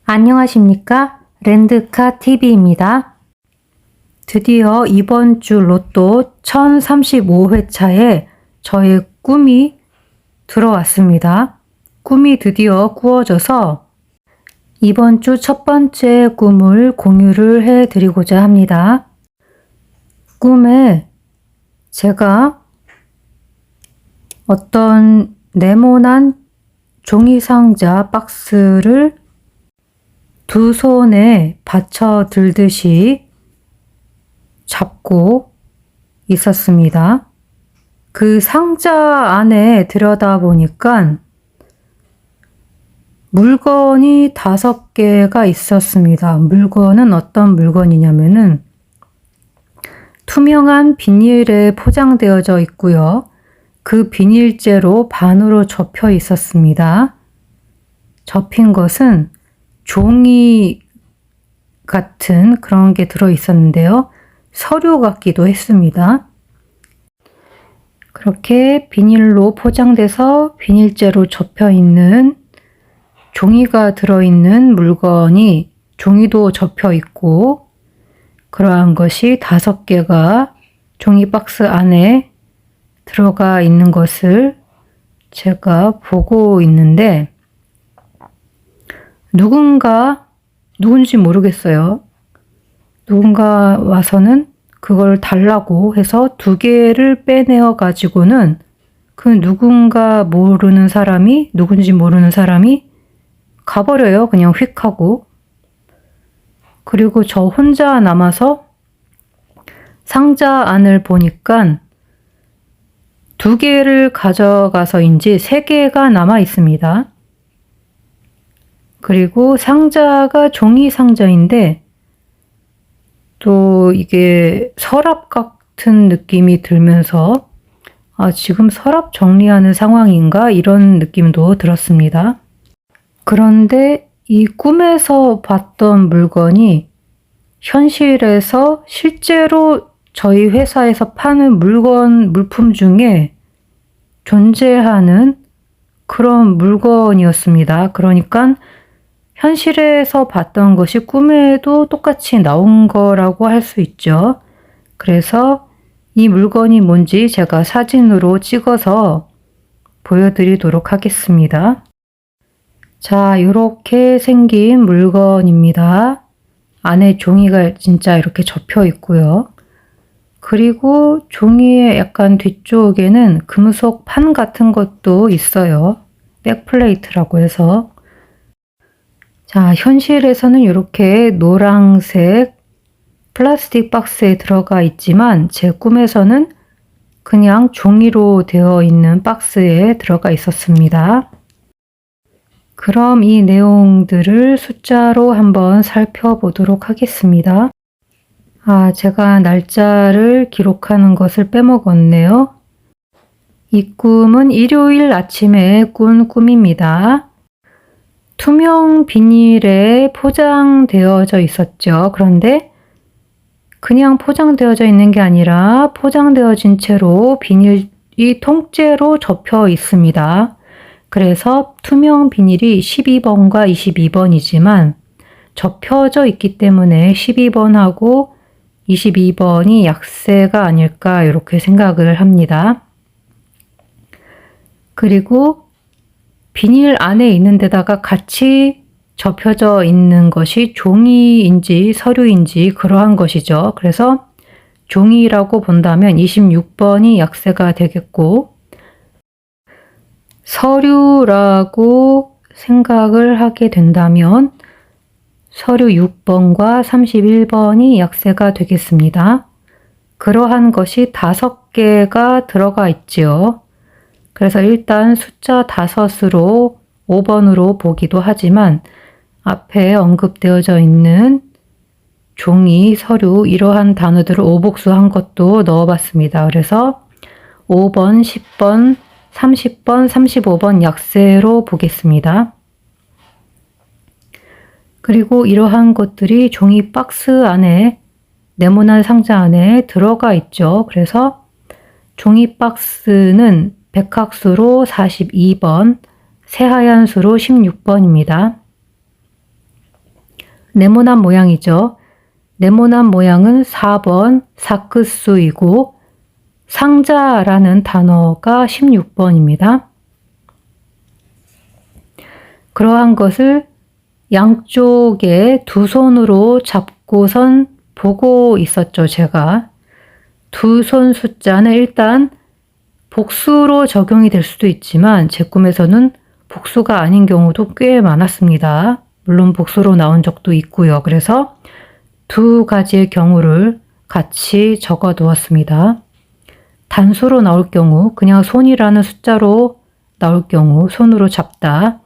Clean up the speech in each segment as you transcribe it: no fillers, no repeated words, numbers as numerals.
안녕하십니까? 랜드카TV입니다. 드디어 이번 주 로또 1035회차에 저의 꿈이 들어왔습니다. 꿈이 드디어 꾸어져서 이번 주 첫 번째 꿈을 공유를 해드리고자 합니다. 꿈에 제가 어떤 네모난 종이상자 박스를 두 손에 받쳐 들듯이 잡고 있었습니다. 그 상자 안에 들여다보니까 물건이 5개가 있었습니다. 물건은 어떤 물건이냐면은 투명한 비닐에 포장되어져 있고요. 그 비닐재로 반으로 접혀 있었습니다. 접힌 것은 종이 같은 그런 게 들어 있었는데요. 서류 같기도 했습니다. 그렇게 비닐로 포장돼서 비닐재로 접혀 있는 종이가 들어있는 물건이 종이도 접혀 있고 그러한 것이 5개가 종이 박스 안에 들어가 있는 것을 제가 보고 있는데 누군지 모르겠어요. 누군가 와서는 그걸 달라고 해서 2개를 빼내어 가지고는 그 누군지 모르는 사람이 가버려요. 그냥 휙 하고. 그리고 저 혼자 남아서 상자 안을 보니까 2개를 가져가서인지 3개가 남아 있습니다. 그리고 상자가 종이 상자인데 또 이게 서랍 같은 느낌이 들면서 지금 서랍 정리하는 상황인가 이런 느낌도 들었습니다. 그런데 이 꿈에서 봤던 물건이 현실에서 실제로 저희 회사에서 파는 물품 중에 존재하는 그런 물건이었습니다. 그러니까 현실에서 봤던 것이 꿈에도 똑같이 나온 거라고 할 수 있죠. 그래서 이 물건이 뭔지 제가 사진으로 찍어서 보여드리도록 하겠습니다. 자, 이렇게 생긴 물건입니다. 안에 종이가 진짜 이렇게 접혀 있고요. 그리고 종이의 약간 뒤쪽에는 금속 판 같은 것도 있어요. 백플레이트라고 해서. 자, 현실에서는 이렇게 노란색 플라스틱 박스에 들어가 있지만 제 꿈에서는 그냥 종이로 되어 있는 박스에 들어가 있었습니다. 그럼 이 내용들을 숫자로 한번 살펴보도록 하겠습니다. 제가 날짜를 기록하는 것을 빼먹었네요. 이 꿈은 일요일 아침에 꾼 꿈입니다. 투명 비닐에 포장되어져 있었죠. 그런데 그냥 포장되어져 있는 게 아니라 포장되어진 채로 비닐이 통째로 접혀 있습니다. 그래서 투명 비닐이 12번과 22번이지만 접혀져 있기 때문에 12번하고 22번이 약세가 아닐까 이렇게 생각을 합니다. 그리고 비닐 안에 있는 데다가 같이 접혀져 있는 것이 종이인지 서류인지 그러한 것이죠. 그래서 종이라고 본다면 26번이 약세가 되겠고 서류라고 생각을 하게 된다면 서류 6번과 31번이 약세가 되겠습니다. 그러한 것이 5개가 들어가 있지요. 그래서 일단 숫자 5으로 5번으로 보기도 하지만 앞에 언급되어져 있는 종이, 서류 이러한 단어들을 오복수한 것도 넣어봤습니다. 그래서 5번, 10번, 30번, 35번 약세로 보겠습니다. 그리고 이러한 것들이 종이 박스 안에 네모난 상자 안에 들어가 있죠. 그래서 종이 박스는 백학수로 42번, 새하얀 수로 16번입니다. 네모난 모양이죠. 네모난 모양은 4번 사크수이고 상자라는 단어가 16번입니다. 그러한 것을 양쪽에 두 손으로 잡고선 보고 있었죠, 제가. 두 손 숫자는 일단 복수로 적용이 될 수도 있지만 제 꿈에서는 복수가 아닌 경우도 꽤 많았습니다. 물론 복수로 나온 적도 있고요. 그래서 두 가지의 경우를 같이 적어 두었습니다. 단수로 나올 경우, 그냥 손이라는 숫자로 나올 경우, 손으로 잡다.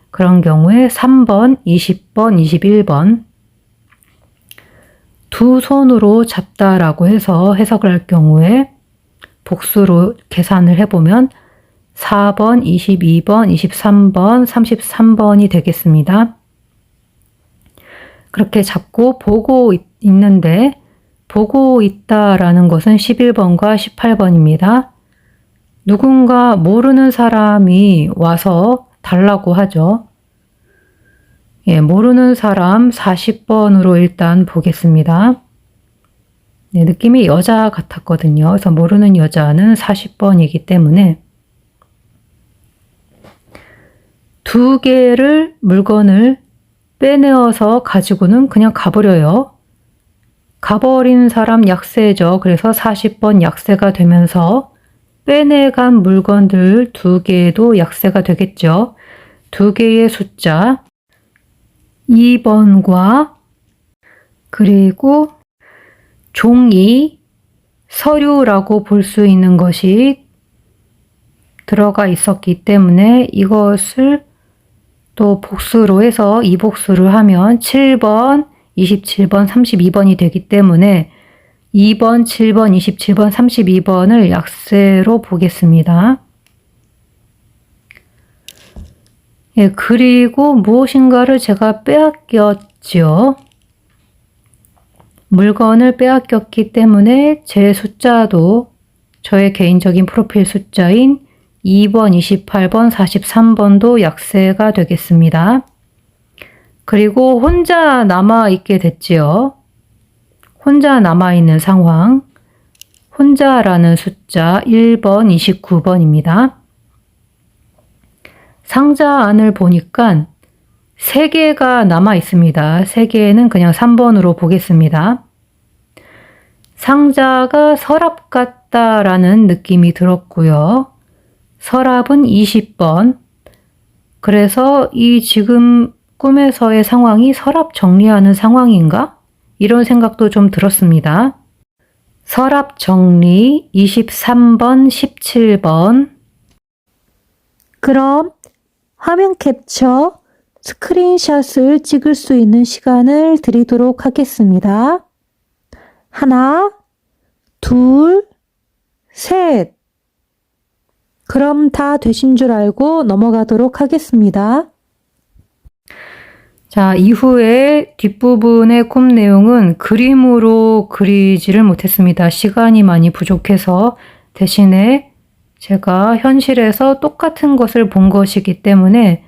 그런 경우에 3번, 20번, 21번. 두 손으로 잡다라고 해서 해석을 할 경우에 복수로 계산을 해보면 4번, 22번, 23번, 33번이 되겠습니다. 그렇게 잡고 보고 있는데 보고 있다라는 것은 11번과 18번입니다. 누군가 모르는 사람이 와서 달라고 하죠. 모르는 사람 40번으로 일단 보겠습니다. 느낌이 여자 같았거든요. 그래서 모르는 여자는 40번이기 때문에 두 개를 물건을 빼내어서 가지고는 그냥 가버려요. 가버린 사람 약세죠. 그래서 40번 약세가 되면서 빼내간 물건들 두 개도 약세가 되겠죠. 두 개의 숫자 2번과 그리고 종이, 서류라고 볼 수 있는 것이 들어가 있었기 때문에 이것을 또 복수로 해서 이복수를 하면 7번, 27번, 32번이 되기 때문에 2번, 7번, 27번, 32번을 약세로 보겠습니다. 그리고 무엇인가를 제가 빼앗겼죠. 물건을 빼앗겼기 때문에 제 숫자도 저의 개인적인 프로필 숫자인 2번, 28번, 43번도 약세가 되겠습니다. 그리고 혼자 남아있게 됐지요. 혼자 남아있는 상황. 혼자라는 숫자 1번, 29번입니다. 상자 안을 보니까 3개가 남아있습니다. 3개는 그냥 3번으로 보겠습니다. 상자가 서랍 같다라는 느낌이 들었고요. 서랍은 20번. 그래서 이 지금 꿈에서의 상황이 서랍 정리하는 상황인가? 이런 생각도 좀 들었습니다. 서랍 정리 23번, 17번. 그럼 화면 캡처, 스크린샷을 찍을 수 있는 시간을 드리도록 하겠습니다. 하나, 둘, 셋. 그럼 다 되신 줄 알고 넘어가도록 하겠습니다. 자, 이후에 뒷부분의 꿈 내용은 그림으로 그리지를 못했습니다. 시간이 많이 부족해서 대신에 제가 현실에서 똑같은 것을 본 것이기 때문에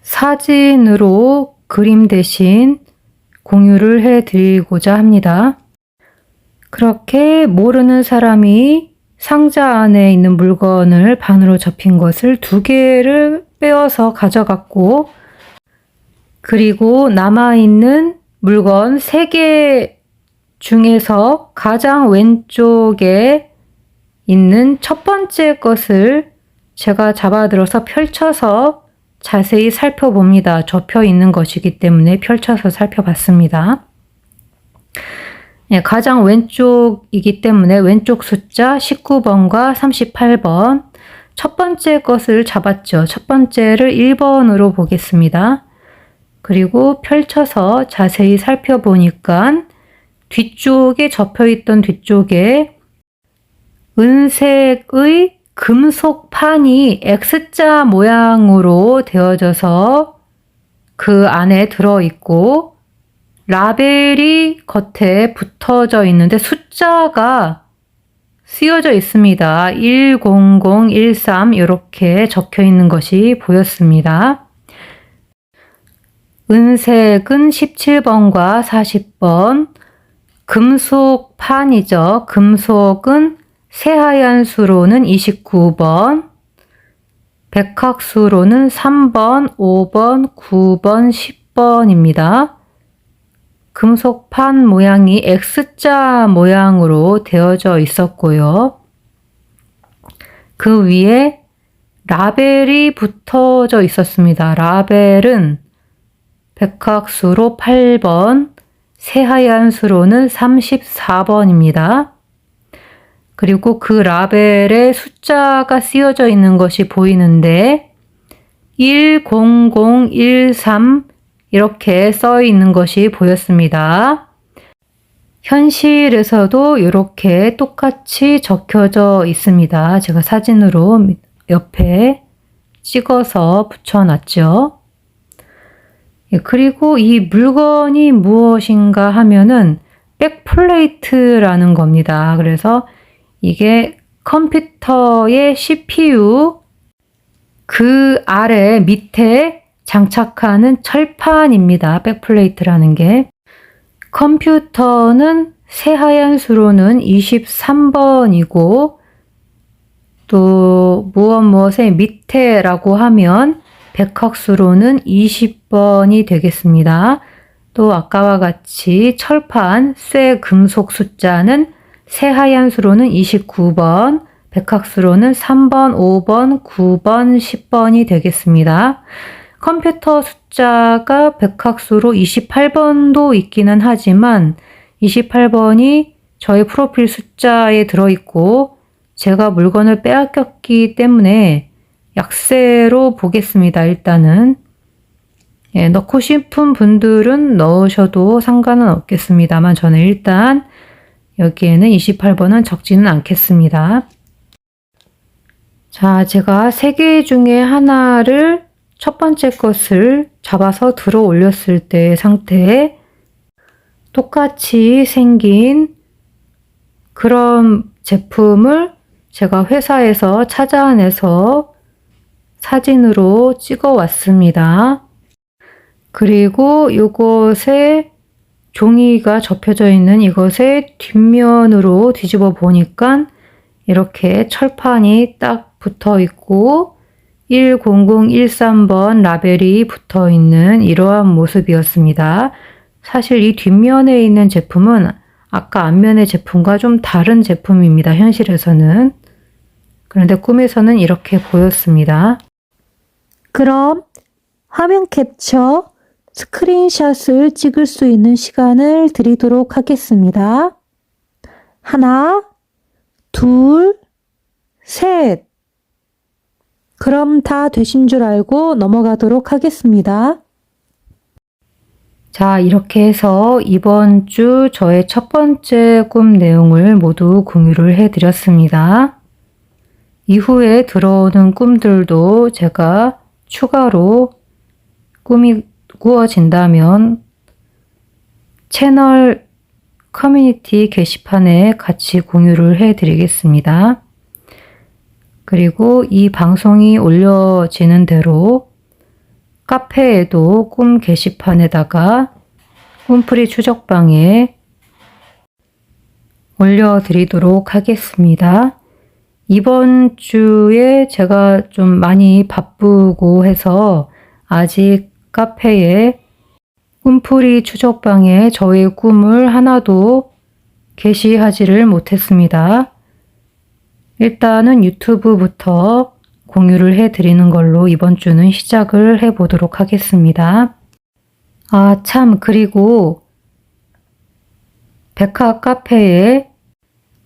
사진으로 그림 대신 공유를 해드리고자 합니다. 그렇게 모르는 사람이 상자 안에 있는 물건을 반으로 접힌 것을 2개를 빼어서 가져갔고 그리고 남아있는 물건 3개 중에서 가장 왼쪽에 있는 첫 번째 것을 제가 잡아들어서 펼쳐서 자세히 살펴봅니다. 접혀 있는 것이기 때문에 펼쳐서 살펴봤습니다. 가장 왼쪽이기 때문에 왼쪽 숫자 19번과 38번 첫 번째 것을 잡았죠. 첫 번째를 1번으로 보겠습니다. 그리고 펼쳐서 자세히 살펴보니까 뒤쪽에 접혀있던 뒤쪽에 은색의 금속 판이 X자 모양으로 되어져서 그 안에 들어있고 라벨이 겉에 붙어져 있는데 숫자가 쓰여져 있습니다. 10013 이렇게 적혀 있는 것이 보였습니다. 은색은 17번과 40번, 금속판이죠. 금속은 새하얀 수로는 29번, 백학수로는 3번, 5번, 9번, 10번입니다. 금속판 모양이 X자 모양으로 되어져 있었고요. 그 위에 라벨이 붙어져 있었습니다. 라벨은 백학수로 8번, 새하얀 수로는 34번입니다. 그리고 그 라벨에 숫자가 쓰여져 있는 것이 보이는데 10013 이렇게 써 있는 것이 보였습니다. 현실에서도 이렇게 똑같이 적혀져 있습니다. 제가 사진으로 옆에 찍어서 붙여놨죠. 그리고 이 물건이 무엇인가 하면은 백플레이트라는 겁니다. 그래서 이게 컴퓨터의 CPU 그 아래 밑에 장착하는 철판입니다. 백플레이트라는 게. 컴퓨터는 새하얀 수로는 23번이고 또 무엇의 밑에라고 하면 백학수로는 20번이 되겠습니다. 또 아까와 같이 철판, 쇠, 금속 숫자는 새하얀 수로는 29번, 백학수로는 3번, 5번, 9번, 10번이 되겠습니다. 컴퓨터 숫자가 백학수로 28번도 있기는 하지만 28번이 저의 프로필 숫자에 들어있고 제가 물건을 빼앗겼기 때문에 약세로 보겠습니다. 일단은 넣고 싶은 분들은 넣으셔도 상관은 없겠습니다만 저는 일단 여기에는 28번은 적지는 않겠습니다. 자, 제가 3개 중에 하나를 첫 번째 것을 잡아서 들어 올렸을 때의 상태에 똑같이 생긴 그런 제품을 제가 회사에서 찾아내서 사진으로 찍어 왔습니다. 그리고 이것에 종이가 접혀져 있는 이것의 뒷면으로 뒤집어 보니까 이렇게 철판이 딱 붙어 있고 10013번 라벨이 붙어 있는 이러한 모습이었습니다. 사실 이 뒷면에 있는 제품은 아까 앞면의 제품과 좀 다른 제품입니다. 현실에서는. 그런데 꿈에서는 이렇게 보였습니다. 그럼 화면 캡처, 스크린샷을 찍을 수 있는 시간을 드리도록 하겠습니다. 하나, 둘, 셋. 그럼 다 되신 줄 알고 넘어가도록 하겠습니다. 자, 이렇게 해서 이번 주 저의 첫 번째 꿈 내용을 모두 공유를 해드렸습니다. 이후에 들어오는 꿈들도 제가 추가로 꿈이 꾸어진다면 채널 커뮤니티 게시판에 같이 공유를 해드리겠습니다. 그리고 이 방송이 올려지는 대로 카페에도 꿈 게시판에다가 꿈풀이 추적방에 올려드리도록 하겠습니다. 이번 주에 제가 좀 많이 바쁘고 해서 아직 카페에 꿈풀이 추적방에 저의 꿈을 하나도 게시하지를 못했습니다. 일단은 유튜브부터 공유를 해드리는 걸로 이번 주는 시작을 해보도록 하겠습니다. 아, 참, 그리고 백화 카페에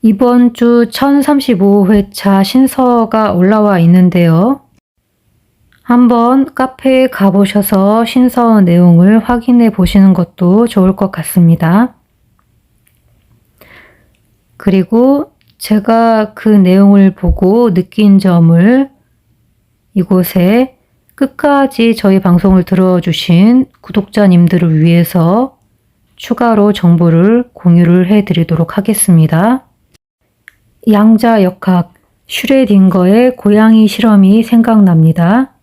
이번 주 1035회차 신서가 올라와 있는데요. 한번 카페에 가보셔서 신서 내용을 확인해 보시는 것도 좋을 것 같습니다. 그리고 제가 그 내용을 보고 느낀 점을 이곳에 끝까지 저희 방송을 들어주신 구독자님들을 위해서 추가로 정보를 공유를 해드리도록 하겠습니다. 양자역학 슈레딩거의 고양이 실험이 생각납니다.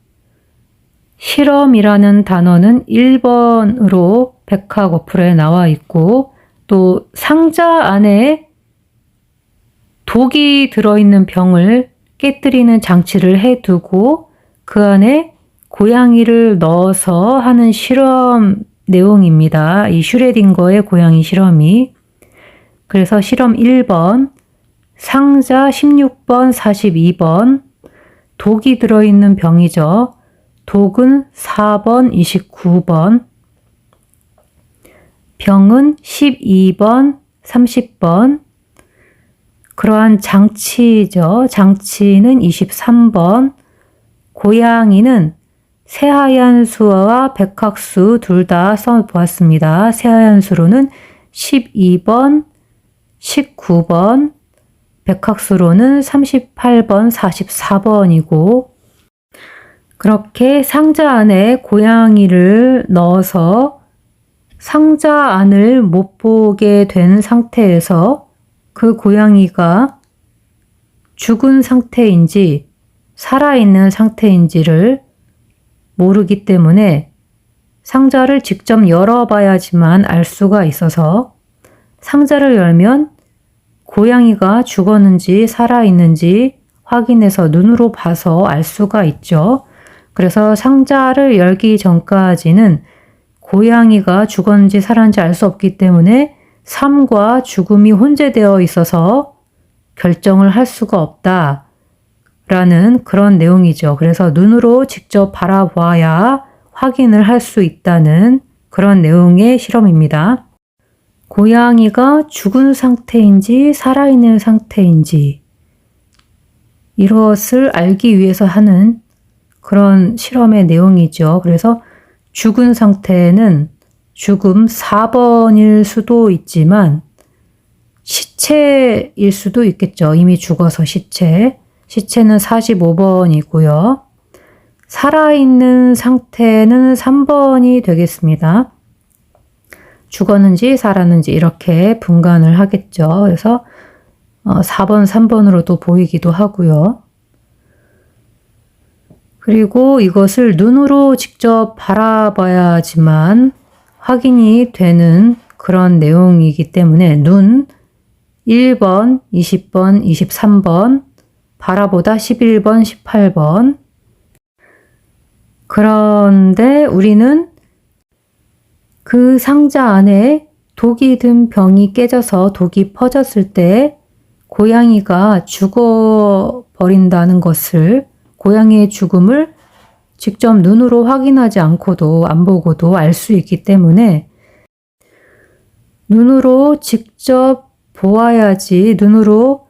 실험이라는 단어는 1번으로 백학 어플에 나와 있고 또 상자 안에 독이 들어있는 병을 깨뜨리는 장치를 해두고 그 안에 고양이를 넣어서 하는 실험 내용입니다. 이 슈레딩거의 고양이 실험이. 그래서 실험 1번, 상자 16번, 42번, 독이 들어있는 병이죠. 독은 4번, 29번, 병은 12번, 30번, 그러한 장치죠. 장치는 23번, 고양이는 새하얀 수와 백학수 둘 다 써보았습니다. 새하얀 수로는 12번, 19번, 백학수로는 38번, 44번이고 그렇게 상자 안에 고양이를 넣어서 상자 안을 못 보게 된 상태에서 그 고양이가 죽은 상태인지 살아있는 상태인지를 모르기 때문에 상자를 직접 열어봐야지만 알 수가 있어서 상자를 열면 고양이가 죽었는지 살아있는지 확인해서 눈으로 봐서 알 수가 있죠. 그래서 상자를 열기 전까지는 고양이가 죽었는지 살았는지 알 수 없기 때문에 삶과 죽음이 혼재되어 있어서 결정을 할 수가 없다라는 그런 내용이죠. 그래서 눈으로 직접 바라봐야 확인을 할 수 있다는 그런 내용의 실험입니다. 고양이가 죽은 상태인지 살아있는 상태인지 이것을 알기 위해서 하는 그런 실험의 내용이죠. 그래서 죽은 상태는 죽음 4번일 수도 있지만 시체일 수도 있겠죠. 이미 죽어서 시체는 45번이고요. 살아있는 상태는 3번이 되겠습니다. 죽었는지 살았는지 이렇게 분간을 하겠죠. 그래서 4번, 3번으로도 보이기도 하고요. 그리고 이것을 눈으로 직접 바라봐야지만 확인이 되는 그런 내용이기 때문에 눈 1번, 20번, 23번, 바라보다 11번, 18번. 그런데 우리는 그 상자 안에 독이 든 병이 깨져서 독이 퍼졌을 때 고양이가 죽어버린다는 것을, 고양이의 죽음을 직접 눈으로 확인하지 않고도 안 보고도 알 수 있기 때문에 눈으로 직접 보아야지, 눈으로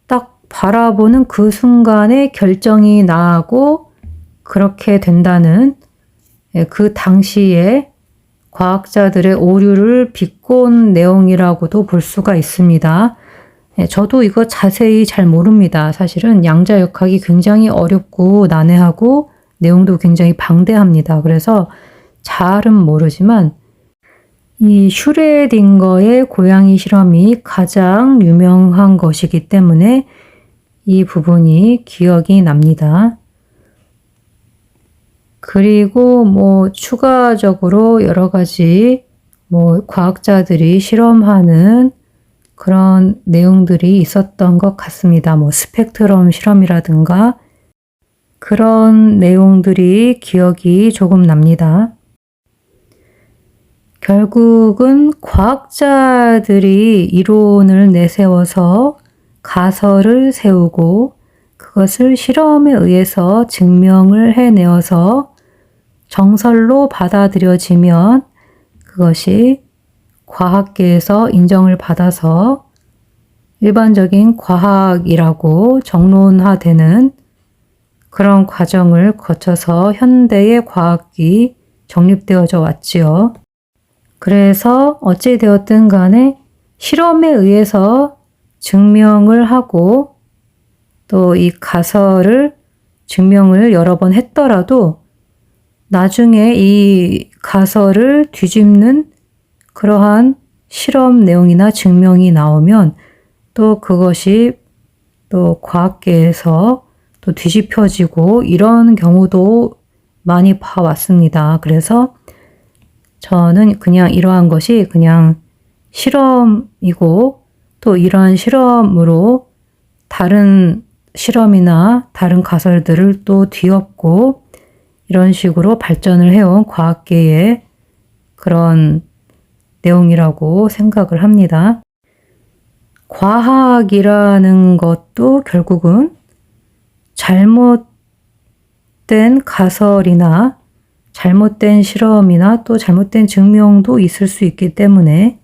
딱 바라보는 그 순간에 결정이 나고 그렇게 된다는 그 당시에 과학자들의 오류를 비꼰 내용이라고도 볼 수가 있습니다. 저도 이거 자세히 잘 모릅니다. 사실은 양자역학이 굉장히 어렵고 난해하고 내용도 굉장히 방대합니다. 그래서 잘은 모르지만 이 슈레딩거의 고양이 실험이 가장 유명한 것이기 때문에 이 부분이 기억이 납니다. 그리고 추가적으로 여러 가지 과학자들이 실험하는 그런 내용들이 있었던 것 같습니다. 스펙트럼 실험이라든가 그런 내용들이 기억이 조금 납니다. 결국은 과학자들이 이론을 내세워서 가설을 세우고 그것을 실험에 의해서 증명을 해내어서 정설로 받아들여지면 그것이 과학계에서 인정을 받아서 일반적인 과학이라고 정론화되는 그런 과정을 거쳐서 현대의 과학이 정립되어져 왔지요. 그래서 어찌되었든 간에 실험에 의해서 증명을 하고 또 이 가설을 증명을 여러 번 했더라도 나중에 이 가설을 뒤집는 그러한 실험 내용이나 증명이 나오면 또 그것이 또 과학계에서 또 뒤집혀지고 이런 경우도 많이 봐왔습니다. 그래서 저는 그냥 이러한 것이 그냥 실험이고 또 이러한 실험으로 다른 실험이나 다른 가설들을 또 뒤엎고 이런 식으로 발전을 해온 과학계의 그런 내용이라고 생각을 합니다. 과학이라는 것도 결국은 잘못된 가설이나 잘못된 실험이나 또 잘못된 증명도 있을 수 있기 때문에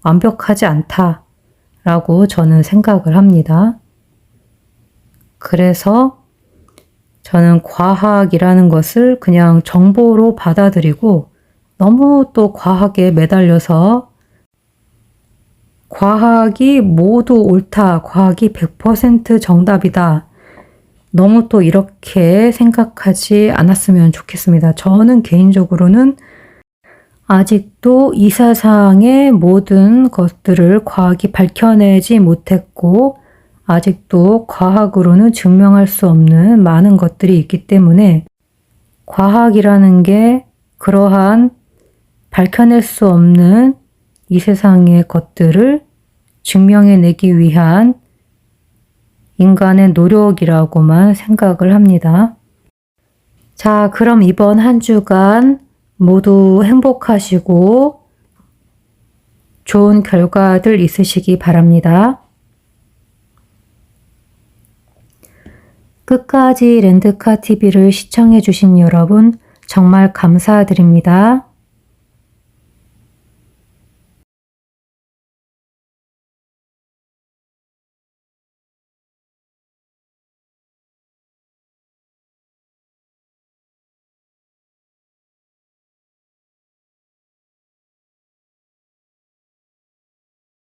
완벽하지 않다라고 저는 생각을 합니다. 그래서 저는 과학이라는 것을 그냥 정보로 받아들이고 너무 또 과학에 매달려서 과학이 모두 옳다, 과학이 100% 정답이다. 너무 또 이렇게 생각하지 않았으면 좋겠습니다. 저는 개인적으로는 아직도 이 세상의 모든 것들을 과학이 밝혀내지 못했고 아직도 과학으로는 증명할 수 없는 많은 것들이 있기 때문에 과학이라는 게 그러한 밝혀낼 수 없는 이 세상의 것들을 증명해내기 위한 인간의 노력이라고만 생각을 합니다. 자, 그럼 이번 한 주간 모두 행복하시고 좋은 결과들 있으시기 바랍니다. 끝까지 렌드카 TV를 시청해주신 여러분 정말 감사드립니다.